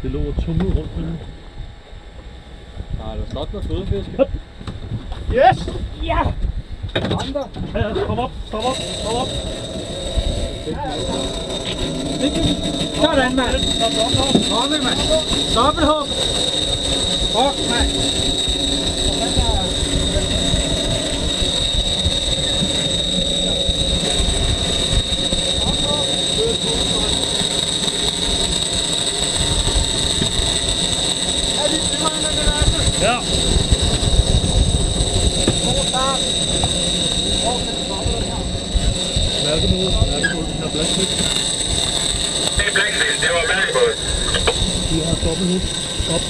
Det lå og tumlede rundt med den. Nej, der er slået noget fødefisk. Yes! Ja! Andre. Ja, stop op, stop op, stop op. Sådan, mand. Kom med, mand. Dobbelthug. Fuck, mand. Ja. Mærkemod, den er blackfish. Det er blackfish, det var mærkebåd. Vi har dobbelthug. Stop.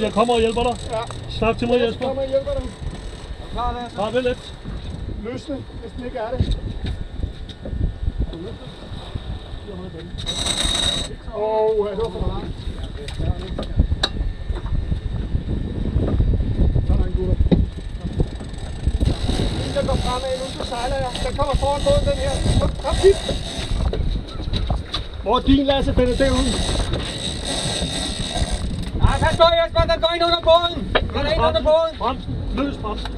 Jeg kommer og hjælper dig. Ja. Snak til mig, Jesper. Jeg kommer og hjælper dig. Bare vel lidt. Løsne, hvis den ikke er det. Det var for meget. Sådan, gutter. Den går fremad, nu så sejler jeg. Den kommer foran båden, den her. Kom, hit! Hvor er din, Lasse? Den er derude. Nej, pas på, Jesper. Den går ind under båden. Den er ind under båden. Bremsen. Løs bremsen.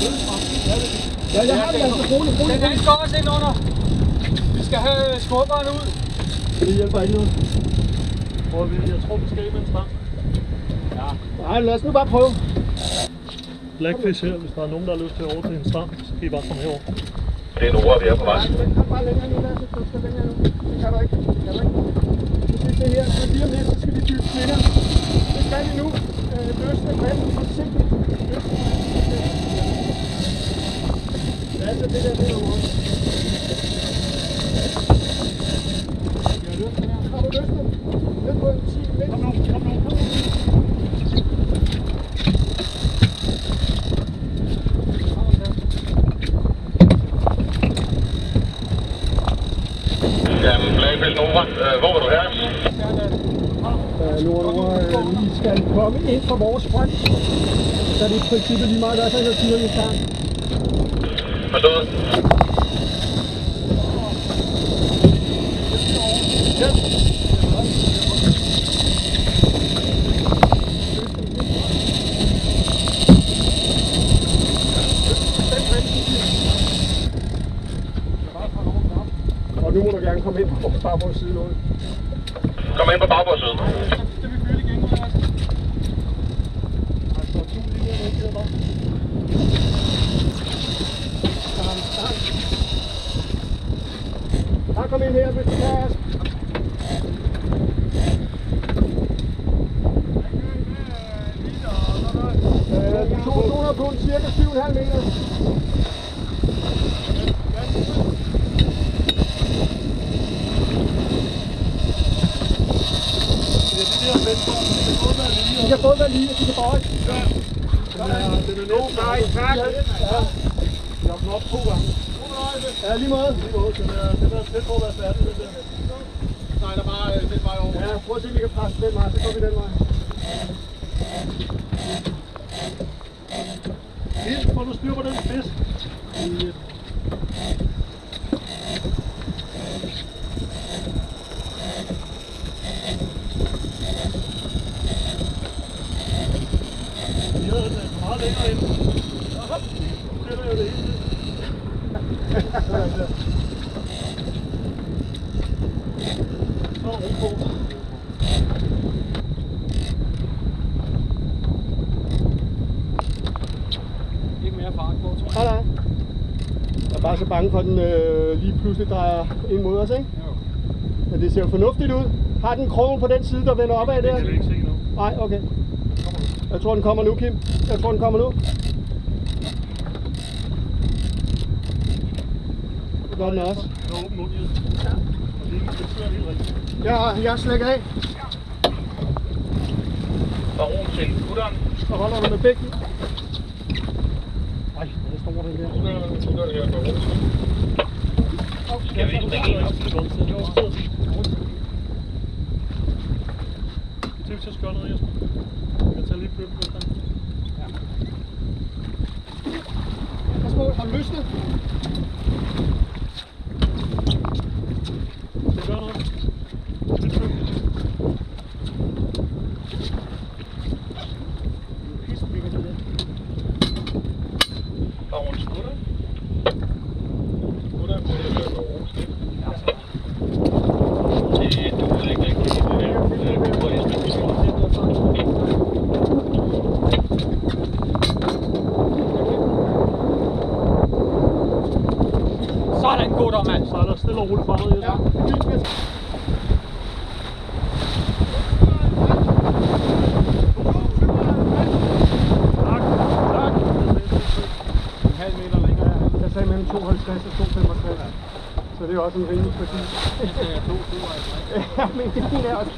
Løs bremsen. Ja, jeg har det altså. Den anden går også ind under. Vi skal have skubberen ud. Det hjælper ikke noget. Jeg tror, vi skal ind med en stang. Ja. Nej, lad os nu bare prøve. Blackfish her, hvis der er nogen, der har lyst til at overtage en stang, så kan I bare komme herover. Det er Nora, vi er på vej. Nej, den kom bare længere nu, Lasse. Du skal længere nu. Det kan du ikke. Det kan du ikke. Hvis vi ser her, så lige om lidt, så skal vi bygge slinger. Det skal vi nu. Løsne bredt. Forsigtigt. Lasse, det der, det er over. Har du løsnet? Lidt på en 10 lidt. Kom nu, kom nu, kom nu. Jamen, Blackfish Nora, hvor var du her? Nora, vi skal komme ind fra vores front. Så er det i princippet lige meget, der er sådan noget tyder i start. Forstået? Og nu må du gerne komme ind på vores side nu. Kom ind på bagbordssiden. Det vil fylde igen, altså. Der står 2 linjer ned til dig. Bare kom ind her, hvis du kan. De 200 på cirka 7,5 meter. De kan både være lige, og de kan bøje. Ja. Den er næsten. Nej, tak. Ja. Jeg har den op 2 gange. Ja, lige måde. Den er tæt på at være færdig, den der. Nej, der er bare den vej over. Ja, prøv at se, om vi kan presse den vej, så går vi den vej. Helt, får du styr på den fisk. Meget længere ind. Hop! Nu sætter jeg det hele tiden. Sådan der. Så er der ro på. Ikke mere fart på, tror jeg. Nej, nej. Jeg er bare så bange for, at den lige pludselig drejer ind mod os, ikke? Jo. Men det ser jo fornuftigt ud. Har den krogen på den side, der vender opad der? Det kan vi ikke se nu. Nej, okay. Jeg tror, den kommer nu, Kim. Jeg tror, den kommer nu. Det gør den også. Jeg har åbent mund i det. Ja. Og det sidder helt rigtigt. Jeg slækker af. Og ro til gutteren. Så holder du med begge. Ej, der står den der. Skal vi ikke springe ind? Det er til at skøre noget, Jesper. Jeg tager lige bøtten på den. Pas på. Har løsnet. Det gør noget. Det er dygtigt. Baron skutter. Skutter på det der baronsten. Det duer ikke rigtig. Det går lige med Sådan, gutter, mand. Så er der stille og roligt fremad. Ja, fint med. Tak. Tak. En halv meter længere. Jeg sagde mellem 52 og 265. Så det er også en rimelig præcis. Det er 2,57. Ja, men det er også.